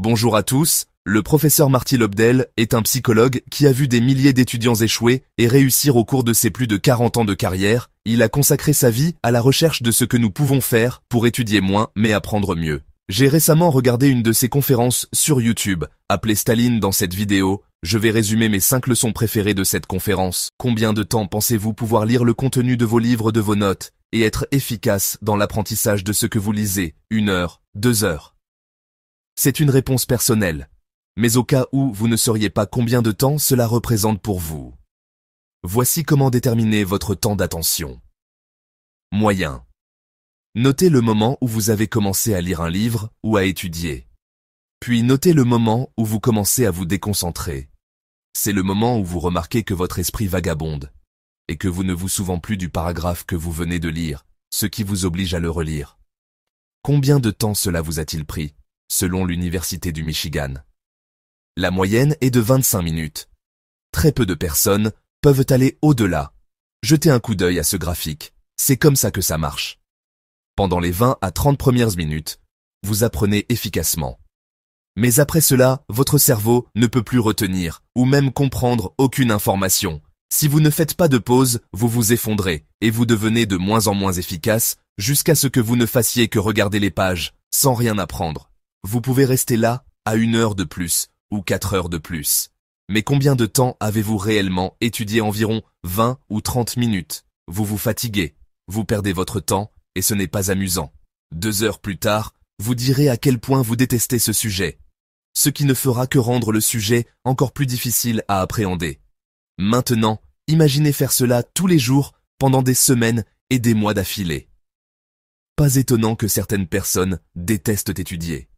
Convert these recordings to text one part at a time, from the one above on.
Bonjour à tous, le professeur Marty Lobdell est un psychologue qui a vu des milliers d'étudiants échouer et réussir au cours de ses plus de 40 ans de carrière. Il a consacré sa vie à la recherche de ce que nous pouvons faire pour étudier moins mais apprendre mieux. J'ai récemment regardé une de ses conférences sur YouTube, appelée Staline dans cette vidéo. Je vais résumer mes 5 leçons préférées de cette conférence. Combien de temps pensez-vous pouvoir lire le contenu de vos livres, de vos notes, et être efficace dans l'apprentissage de ce que vous lisez? 1 heure, 2 heures. C'est une réponse personnelle. Mais au cas où vous ne sauriez pas combien de temps cela représente pour vous. Voici comment déterminer votre temps d'attention. Moyen. Notez le moment où vous avez commencé à lire un livre ou à étudier. Puis notez le moment où vous commencez à vous déconcentrer. C'est le moment où vous remarquez que votre esprit vagabonde et que vous ne vous souvenez plus du paragraphe que vous venez de lire, ce qui vous oblige à le relire. Combien de temps cela vous a-t-il pris, selon l'Université du Michigan? La moyenne est de 25 minutes. Très peu de personnes peuvent aller au-delà. Jetez un coup d'œil à ce graphique, c'est comme ça que ça marche. Pendant les 20 à 30 premières minutes, vous apprenez efficacement. Mais après cela, votre cerveau ne peut plus retenir ou même comprendre aucune information. Si vous ne faites pas de pause, vous vous effondrez et vous devenez de moins en moins efficace jusqu'à ce que vous ne fassiez que regarder les pages sans rien apprendre. Vous pouvez rester là à 1 heure de plus ou 4 heures de plus. Mais combien de temps avez-vous réellement étudié? Environ 20 ou 30 minutes. Vous vous fatiguez, vous perdez votre temps et ce n'est pas amusant. 2 heures plus tard, vous direz à quel point vous détestez ce sujet. Ce qui ne fera que rendre le sujet encore plus difficile à appréhender. Maintenant, imaginez faire cela tous les jours pendant des semaines et des mois d'affilée. Pas étonnant que certaines personnes détestent étudier.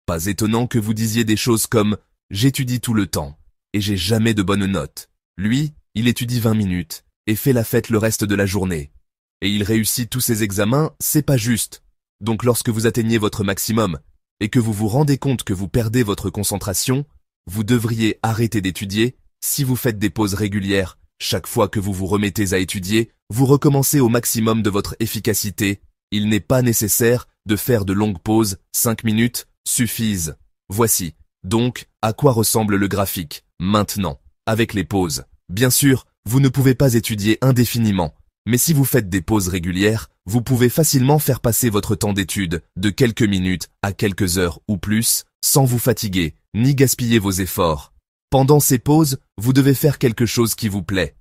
Pas étonnant que vous disiez des choses comme « j'étudie tout le temps et j'ai jamais de bonnes notes ». Lui, il étudie 20 minutes et fait la fête le reste de la journée. Et il réussit tous ses examens, c'est pas juste. Donc lorsque vous atteignez votre maximum et que vous vous rendez compte que vous perdez votre concentration, vous devriez arrêter d'étudier. Si vous faites des pauses régulières, chaque fois que vous vous remettez à étudier, vous recommencez au maximum de votre efficacité. Il n'est pas nécessaire de faire de longues pauses, 5 minutes suffisent. Voici donc à quoi ressemble le graphique, maintenant, avec les pauses. Bien sûr, vous ne pouvez pas étudier indéfiniment, mais si vous faites des pauses régulières, vous pouvez facilement faire passer votre temps d'étude de quelques minutes à quelques heures ou plus, sans vous fatiguer, ni gaspiller vos efforts. Pendant ces pauses, vous devez faire quelque chose qui vous plaît.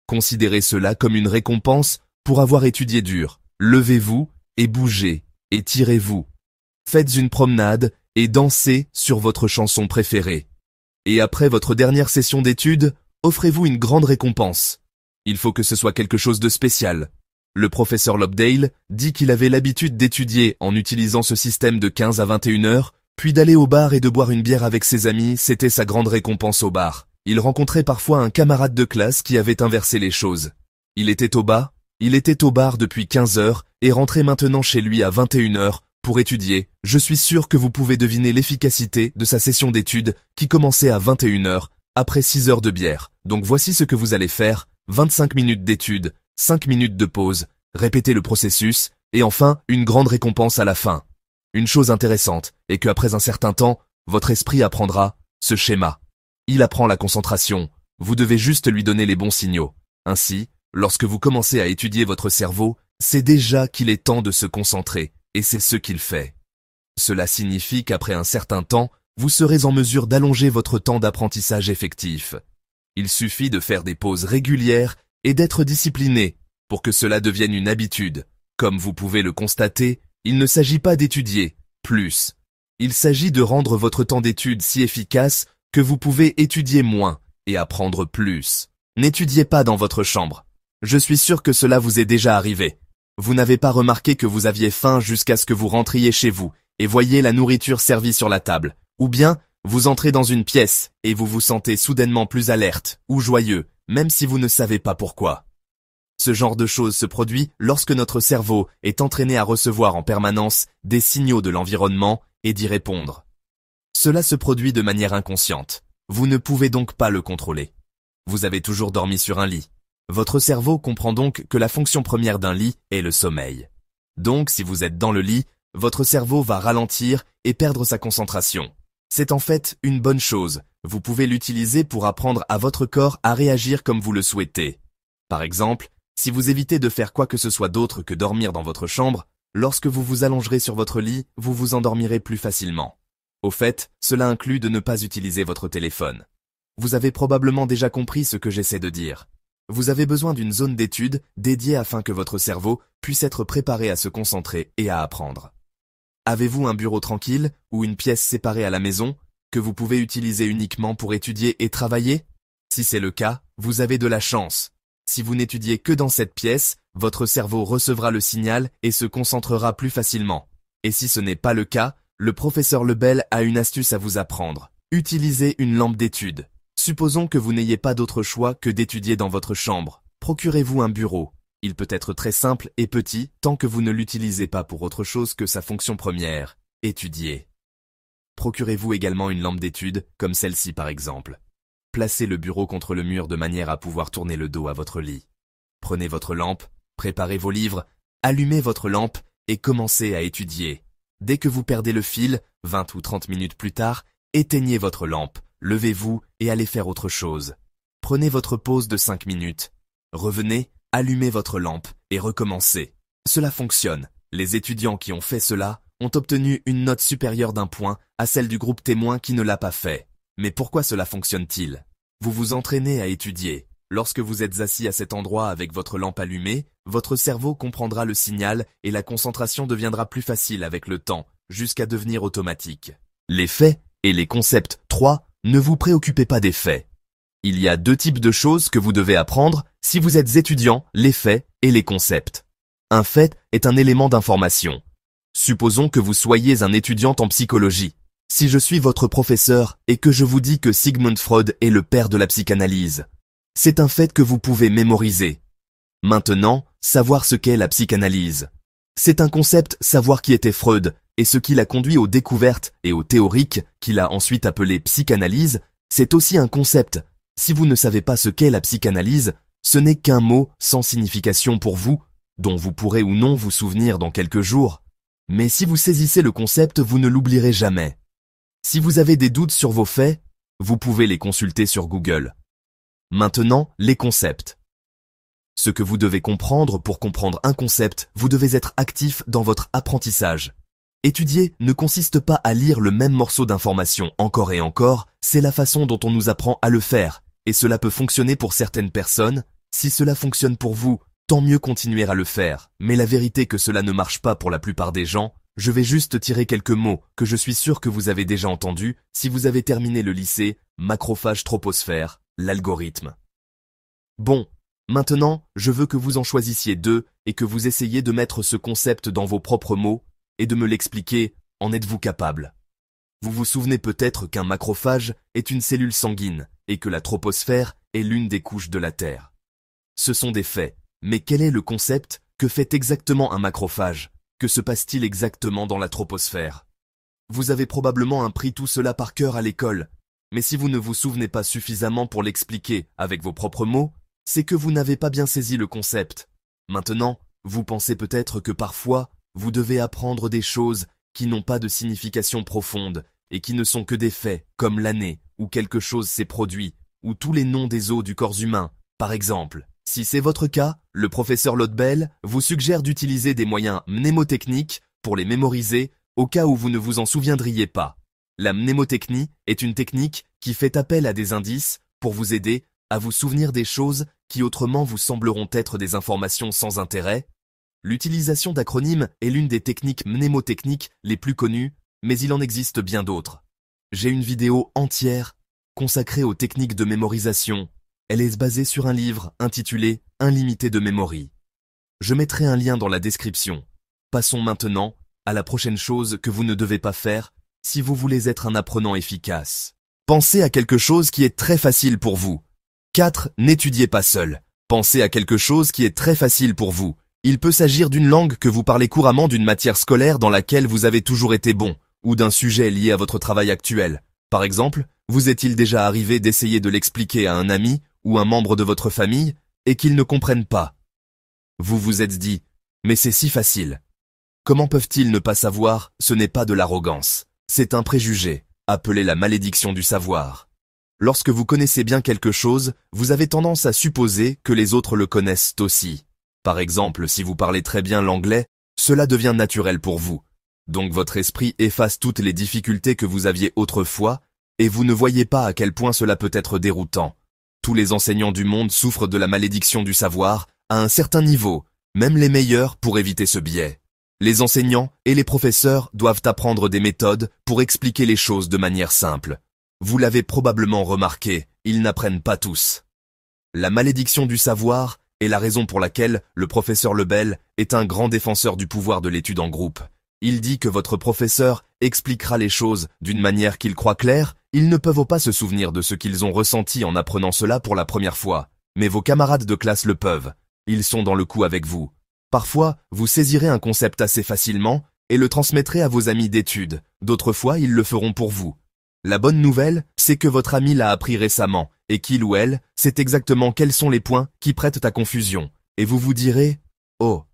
Considérez cela comme une récompense pour avoir étudié dur. Levez-vous et bougez, étirez-vous. Faites une promenade et dansez sur votre chanson préférée. Et après votre dernière session d'études, offrez-vous une grande récompense. Il faut que ce soit quelque chose de spécial. Le professeur Lobdell dit qu'il avait l'habitude d'étudier en utilisant ce système de 15 à 21 heures, puis d'aller au bar et de boire une bière avec ses amis, c'était sa grande récompense au bar. Il rencontrait parfois un camarade de classe qui avait inversé les choses. Il était au bar depuis 15 heures et rentrait maintenant chez lui à 21 heures pour étudier. Je suis sûr que vous pouvez deviner l'efficacité de sa session d'études qui commençait à 21 heures après 6 heures de bière. Donc voici ce que vous allez faire. 25 minutes d'études, 5 minutes de pause, répétez le processus, et enfin, une grande récompense à la fin. Une chose intéressante est qu'après un certain temps, votre esprit apprendra ce schéma. Il apprend la concentration, vous devez juste lui donner les bons signaux. Ainsi, lorsque vous commencez à étudier votre cerveau, c'est déjà qu'il est temps de se concentrer, et c'est ce qu'il fait. Cela signifie qu'après un certain temps, vous serez en mesure d'allonger votre temps d'apprentissage effectif. Il suffit de faire des pauses régulières et d'être discipliné pour que cela devienne une habitude. Comme vous pouvez le constater, il ne s'agit pas d'étudier plus. Il s'agit de rendre votre temps d'étude si efficace que vous pouvez étudier moins et apprendre plus. N'étudiez pas dans votre chambre. Je suis sûr que cela vous est déjà arrivé. Vous n'avez pas remarqué que vous aviez faim jusqu'à ce que vous rentriez chez vous et voyez la nourriture servie sur la table. Ou bien, vous entrez dans une pièce et vous vous sentez soudainement plus alerte ou joyeux, même si vous ne savez pas pourquoi. Ce genre de choses se produit lorsque notre cerveau est entraîné à recevoir en permanence des signaux de l'environnement et d'y répondre. Cela se produit de manière inconsciente. Vous ne pouvez donc pas le contrôler. Vous avez toujours dormi sur un lit. Votre cerveau comprend donc que la fonction première d'un lit est le sommeil. Donc, si vous êtes dans le lit, votre cerveau va ralentir et perdre sa concentration. C'est en fait une bonne chose. Vous pouvez l'utiliser pour apprendre à votre corps à réagir comme vous le souhaitez. Par exemple, si vous évitez de faire quoi que ce soit d'autre que dormir dans votre chambre, lorsque vous vous allongerez sur votre lit, vous vous endormirez plus facilement. Au fait, cela inclut de ne pas utiliser votre téléphone. Vous avez probablement déjà compris ce que j'essaie de dire. Vous avez besoin d'une zone d'étude dédiée afin que votre cerveau puisse être préparé à se concentrer et à apprendre. Avez-vous un bureau tranquille ou une pièce séparée à la maison que vous pouvez utiliser uniquement pour étudier et travailler? Si c'est le cas, vous avez de la chance. Si vous n'étudiez que dans cette pièce, votre cerveau recevra le signal et se concentrera plus facilement. Et si ce n'est pas le cas, le professeur Lebel a une astuce à vous apprendre. Utilisez une lampe d'étude. Supposons que vous n'ayez pas d'autre choix que d'étudier dans votre chambre. Procurez-vous un bureau. Il peut être très simple et petit tant que vous ne l'utilisez pas pour autre chose que sa fonction première, étudier. Procurez-vous également une lampe d'étude, comme celle-ci par exemple. Placez le bureau contre le mur de manière à pouvoir tourner le dos à votre lit. Prenez votre lampe, préparez vos livres, allumez votre lampe et commencez à étudier. Dès que vous perdez le fil, 20 ou 30 minutes plus tard, éteignez votre lampe, levez-vous et allez faire autre chose. Prenez votre pause de 5 minutes. Revenez, allumez votre lampe et recommencez. Cela fonctionne. Les étudiants qui ont fait cela ont obtenu une note supérieure d'1 point à celle du groupe témoin qui ne l'a pas fait. Mais pourquoi cela fonctionne-t-il? Vous vous entraînez à étudier. Lorsque vous êtes assis à cet endroit avec votre lampe allumée, votre cerveau comprendra le signal et la concentration deviendra plus facile avec le temps, jusqu'à devenir automatique. Les faits et les concepts 3, ne vous préoccupez pas des faits. Il y a 2 types de choses que vous devez apprendre si vous êtes étudiant, les faits et les concepts. Un fait est un élément d'information. Supposons que vous soyez un étudiant en psychologie. Si je suis votre professeur et que je vous dis que Sigmund Freud est le père de la psychanalyse, c'est un fait que vous pouvez mémoriser. Maintenant, savoir ce qu'est la psychanalyse. C'est un concept, savoir qui était Freud et ce qui l'a conduit aux découvertes et aux théoriques qu'il a ensuite appelées psychanalyse, c'est aussi un concept. Si vous ne savez pas ce qu'est la psychanalyse, ce n'est qu'un mot sans signification pour vous, dont vous pourrez ou non vous souvenir dans quelques jours. Mais si vous saisissez le concept, vous ne l'oublierez jamais. Si vous avez des doutes sur vos faits, vous pouvez les consulter sur Google. Maintenant, les concepts. Ce que vous devez comprendre pour comprendre un concept, vous devez être actif dans votre apprentissage. Étudier ne consiste pas à lire le même morceau d'information encore et encore, c'est la façon dont on nous apprend à le faire, et cela peut fonctionner pour certaines personnes. Si cela fonctionne pour vous, tant mieux continuer à le faire, mais la vérité que cela ne marche pas pour la plupart des gens. Je vais juste tirer quelques mots que je suis sûr que vous avez déjà entendus si vous avez terminé le lycée, macrophage troposphère, l'algorithme. Bon, maintenant, je veux que vous en choisissiez 2 et que vous essayiez de mettre ce concept dans vos propres mots et de me l'expliquer, en êtes-vous capable? Vous vous souvenez peut-être qu'un macrophage est une cellule sanguine et que la troposphère est l'une des couches de la Terre. Ce sont des faits, mais quel est le concept? Que fait exactement un macrophage? Que se passe-t-il exactement dans la troposphère? Vous avez probablement appris tout cela par cœur à l'école, mais si vous ne vous souvenez pas suffisamment pour l'expliquer avec vos propres mots, c'est que vous n'avez pas bien saisi le concept. Maintenant, vous pensez peut-être que parfois, vous devez apprendre des choses qui n'ont pas de signification profonde et qui ne sont que des faits, comme l'année où quelque chose s'est produit, ou tous les noms des os du corps humain, par exemple. Si c'est votre cas, le professeur Lebel vous suggère d'utiliser des moyens mnémotechniques pour les mémoriser au cas où vous ne vous en souviendriez pas. La mnémotechnie est une technique qui fait appel à des indices pour vous aider à vous souvenir des choses qui autrement vous sembleront être des informations sans intérêt. L'utilisation d'acronymes est l'une des techniques mnémotechniques les plus connues, mais il en existe bien d'autres. J'ai une vidéo entière consacrée aux techniques de mémorisation. Elle est basée sur un livre intitulé « Illimité de mémoire ». Je mettrai un lien dans la description. Passons maintenant à la prochaine chose que vous ne devez pas faire si vous voulez être un apprenant efficace. Pensez à quelque chose qui est très facile pour vous. 4. N'étudiez pas seul. Pensez à quelque chose qui est très facile pour vous. Il peut s'agir d'une langue que vous parlez couramment, d'une matière scolaire dans laquelle vous avez toujours été bon, ou d'un sujet lié à votre travail actuel. Par exemple, vous est-il déjà arrivé d'essayer de l'expliquer à un ami ou un membre de votre famille, et qu'ils ne comprennent pas? Vous vous êtes dit, mais c'est si facile. Comment peuvent-ils ne pas savoir? Ce n'est pas de l'arrogance, c'est un préjugé. appelée la malédiction du savoir. Lorsque vous connaissez bien quelque chose, vous avez tendance à supposer que les autres le connaissent aussi. Par exemple, si vous parlez très bien l'anglais, cela devient naturel pour vous. Donc votre esprit efface toutes les difficultés que vous aviez autrefois, et vous ne voyez pas à quel point cela peut être déroutant. Tous les enseignants du monde souffrent de la malédiction du savoir, à un certain niveau, même les meilleurs pour éviter ce biais. Les enseignants et les professeurs doivent apprendre des méthodes pour expliquer les choses de manière simple. Vous l'avez probablement remarqué, ils n'apprennent pas tous. La malédiction du savoir est la raison pour laquelle le professeur Lebel est un grand défenseur du pouvoir de l'étude en groupe. Il dit que votre professeur expliquera les choses d'une manière qu'il croit claire, ils ne peuvent pas se souvenir de ce qu'ils ont ressenti en apprenant cela pour la première fois. Mais vos camarades de classe le peuvent. Ils sont dans le coup avec vous. Parfois, vous saisirez un concept assez facilement et le transmettrez à vos amis d'études. D'autres fois, ils le feront pour vous. La bonne nouvelle, c'est que votre ami l'a appris récemment et qu'il ou elle sait exactement quels sont les points qui prêtent à confusion. Et vous vous direz « Oh,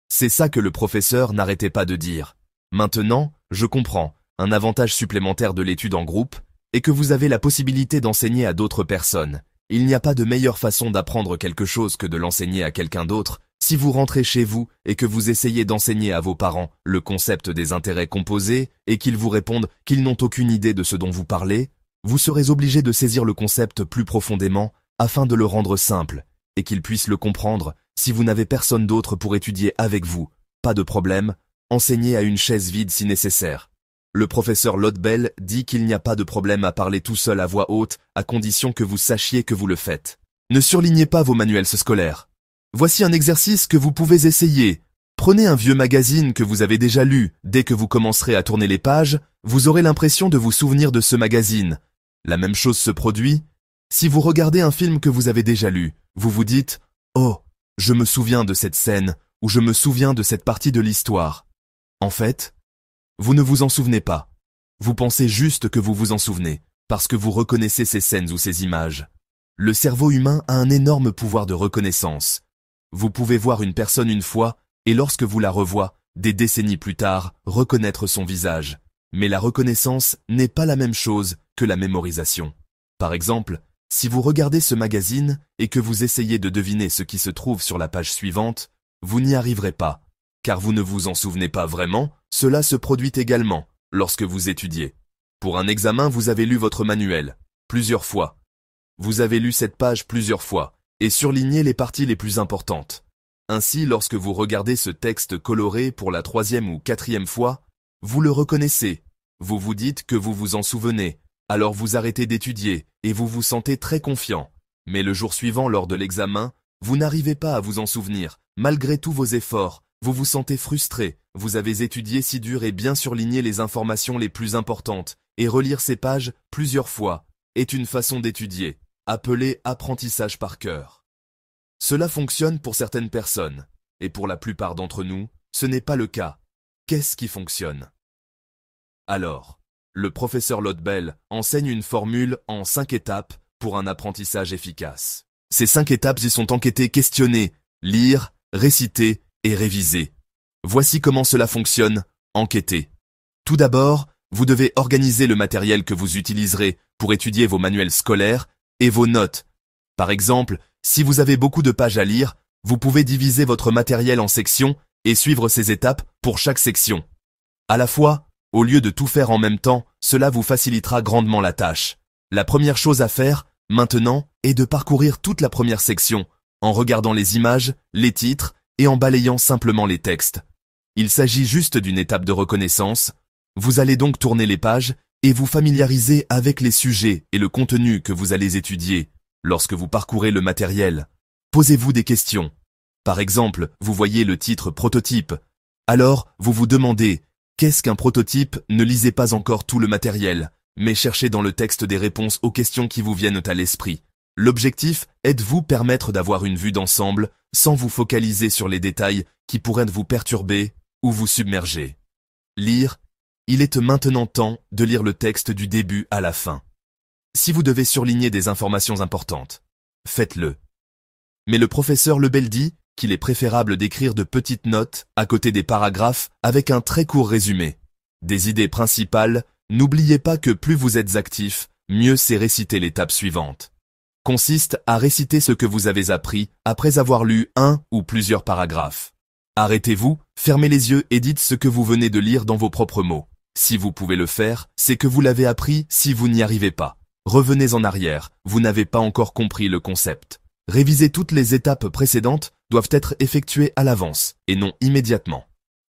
c'est ça que le professeur n'arrêtait pas de dire. Maintenant, je comprends, un avantage supplémentaire de l'étude en groupe est que vous avez la possibilité d'enseigner à d'autres personnes. Il n'y a pas de meilleure façon d'apprendre quelque chose que de l'enseigner à quelqu'un d'autre. Si vous rentrez chez vous et que vous essayez d'enseigner à vos parents le concept des intérêts composés et qu'ils vous répondent qu'ils n'ont aucune idée de ce dont vous parlez, vous serez obligé de saisir le concept plus profondément afin de le rendre simple et qu'ils puissent le comprendre. Si vous n'avez personne d'autre pour étudier avec vous, pas de problème, enseignez à une chaise vide si nécessaire. Le professeur Lodbell dit qu'il n'y a pas de problème à parler tout seul à voix haute, à condition que vous sachiez que vous le faites. Ne surlignez pas vos manuels scolaires. Voici un exercice que vous pouvez essayer. Prenez un vieux magazine que vous avez déjà lu. Dès que vous commencerez à tourner les pages, vous aurez l'impression de vous souvenir de ce magazine. La même chose se produit. Si vous regardez un film que vous avez déjà lu, vous vous dites « Oh, je me souviens de cette scène » ou « Je me souviens de cette partie de l'histoire ». En fait, vous ne vous en souvenez pas. Vous pensez juste que vous vous en souvenez, parce que vous reconnaissez ces scènes ou ces images. Le cerveau humain a un énorme pouvoir de reconnaissance. Vous pouvez voir une personne une fois, et lorsque vous la revoyez, des décennies plus tard, reconnaître son visage. Mais la reconnaissance n'est pas la même chose que la mémorisation. Par exemple, si vous regardez ce magazine et que vous essayez de deviner ce qui se trouve sur la page suivante, vous n'y arriverez pas. Car vous ne vous en souvenez pas vraiment, cela se produit également lorsque vous étudiez. Pour un examen, vous avez lu votre manuel plusieurs fois. Vous avez lu cette page plusieurs fois et surligné les parties les plus importantes. Ainsi, lorsque vous regardez ce texte coloré pour la 3e ou 4e fois, vous le reconnaissez. Vous vous dites que vous vous en souvenez, alors vous arrêtez d'étudier et vous vous sentez très confiant. Mais le jour suivant, lors de l'examen, vous n'arrivez pas à vous en souvenir, malgré tous vos efforts. Vous vous sentez frustré, vous avez étudié si dur et bien surligné les informations les plus importantes, et relire ces pages plusieurs fois est une façon d'étudier, appelée apprentissage par cœur. Cela fonctionne pour certaines personnes, et pour la plupart d'entre nous, ce n'est pas le cas. Qu'est-ce qui fonctionne? Alors, le professeur Lodbell enseigne une formule en 5 étapes pour un apprentissage efficace. Ces 5 étapes y sont enquêtées, questionner, lire, réciter, et réviser. Voici comment cela fonctionne, enquêter. Tout d'abord, vous devez organiser le matériel que vous utiliserez pour étudier vos manuels scolaires et vos notes. Par exemple, si vous avez beaucoup de pages à lire, vous pouvez diviser votre matériel en sections et suivre ces étapes pour chaque section. À la fois, au lieu de tout faire en même temps, cela vous facilitera grandement la tâche. La première chose à faire, maintenant, est de parcourir toute la première section, en regardant les images, les titres, et en balayant simplement les textes. Il s'agit juste d'une étape de reconnaissance. Vous allez donc tourner les pages et vous familiariser avec les sujets et le contenu que vous allez étudier. Lorsque vous parcourez le matériel, posez-vous des questions. Par exemple, vous voyez le titre prototype. Alors, vous vous demandez, qu'est-ce qu'un prototype? Ne lisez pas encore tout le matériel, mais cherchez dans le texte des réponses aux questions qui vous viennent à l'esprit. L'objectif est de vous permettre d'avoir une vue d'ensemble sans vous focaliser sur les détails qui pourraient vous perturber ou vous submerger. Lire. Il est maintenant temps de lire le texte du début à la fin. Si vous devez surligner des informations importantes, faites-le. Mais le professeur Lebel dit qu'il est préférable d'écrire de petites notes à côté des paragraphes avec un très court résumé. Des idées principales N'oubliez pas que plus vous êtes actif, mieux c'est réciter l'étape suivante. Consiste à réciter ce que vous avez appris après avoir lu un ou plusieurs paragraphes. Arrêtez-vous, fermez les yeux et dites ce que vous venez de lire dans vos propres mots. Si vous pouvez le faire, c'est que vous l'avez appris. Si vous n'y arrivez pas, revenez en arrière, vous n'avez pas encore compris le concept. Réviser toutes les étapes précédentes doivent être effectuées à l'avance et non immédiatement.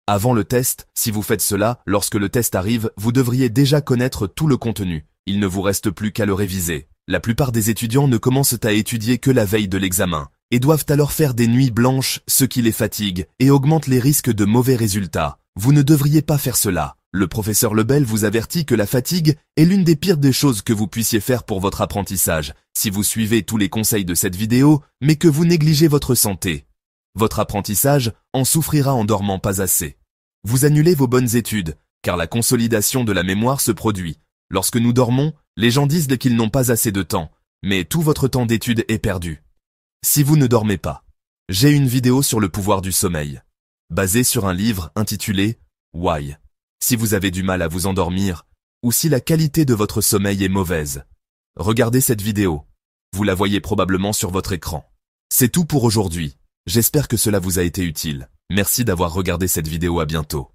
Avant le test, si vous faites cela, lorsque le test arrive, vous devriez déjà connaître tout le contenu. Il ne vous reste plus qu'à le réviser. La plupart des étudiants ne commencent à étudier que la veille de l'examen et doivent alors faire des nuits blanches, ce qui les fatigue et augmente les risques de mauvais résultats. Vous ne devriez pas faire cela. Le professeur Lebel vous avertit que la fatigue est l'une des pires des choses que vous puissiez faire pour votre apprentissage, si vous suivez tous les conseils de cette vidéo, mais que vous négligez votre santé. Votre apprentissage en souffrira en dormant pas assez. Vous annulez vos bonnes études, car la consolidation de la mémoire se produit. Lorsque nous dormons, les gens disent qu'ils n'ont pas assez de temps, mais tout votre temps d'étude est perdu. Si vous ne dormez pas, j'ai une vidéo sur le pouvoir du sommeil, basée sur un livre intitulé « Why ». Si vous avez du mal à vous endormir, ou si la qualité de votre sommeil est mauvaise, regardez cette vidéo. Vous la voyez probablement sur votre écran. C'est tout pour aujourd'hui. J'espère que cela vous a été utile. Merci d'avoir regardé cette vidéo, à bientôt.